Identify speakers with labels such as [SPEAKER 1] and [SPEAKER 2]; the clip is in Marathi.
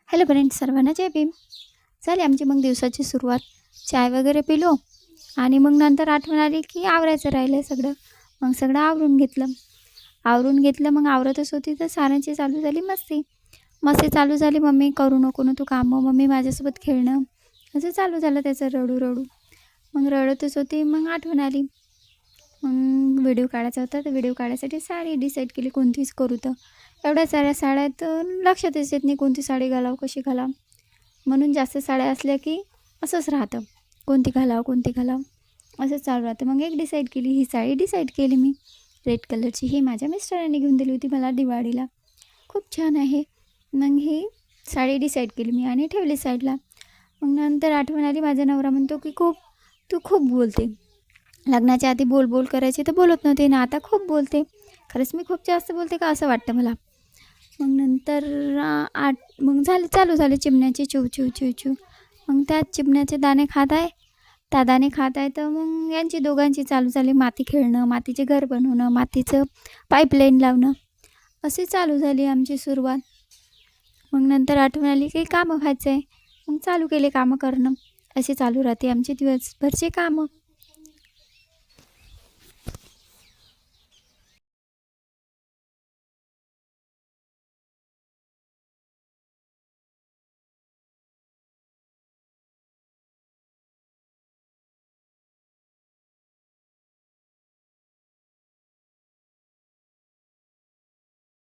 [SPEAKER 1] हॅलो फ्रेंड्स, सर्वांना जय भीम. झाली आमची मग दिवसाची सुरुवात. चाय वगैरे पिलो आणि मग नंतर आठवण आली की आवरायचं राहिलं सगळं. मग सगळं आवरून घेतलं. मग आवरतच होती तर सारांची चालू झाली मस्ती. मस्ती चालू झाली. मम्मी करू नको ना तू कामं, मम्मी माझ्यासोबत खेळणं, असं चालू झालं त्याचं रडू रडू. मग रडतच होती. मग आठवण आली. मग व्हिडिओ काढायचा होता तर व्हिडिओ काढायसाठी साडी डिसाईड केली कोणतीच करू. तर एवढ्या साऱ्या साड्या तर लक्षातच येत नाही कोणती साडी घालावं, कशी घालावं. म्हणून जास्त साड्या असल्या की असंच राहतं, कोणती घालावं असं चालू राहतं. मग एक डिसाईड केली, ही साडी डिसाईड केली मी रेड कलरची. ही माझ्या मिस्टरांनी घेऊन दिली होती मला दिवाळीला, खूप छान आहे. मग ही साडी डिसाईड केली मी आणि ठेवली साईडला. मग नंतर आठवण आली, माझा नवरा म्हणतो की तू खूप बोलते. लग्नाच्या आधी बोल करायची तर बोलत नव्हते ना, आता खूप बोलते. खरंच मी खूप जास्त बोलते का असं वाटतं मला. मग नंतर मग चालू झाले चिमण्याचे चिव चिव चिव चिव. मग त्यात चिमण्याचे दाणे खात आहे तर मग यांची दोघांची चालू झाली माती खेळणं, मातीचे घर बनवणं, मातीचं पाईपलाईन लावणं, अशी चालू झाली आमची सुरुवात. मग नंतर आठवण आली की कामं व्हायचं आहे. मग चालू केले कामं करणं. असे चालू राहते आमचे दिवसभरचे कामं.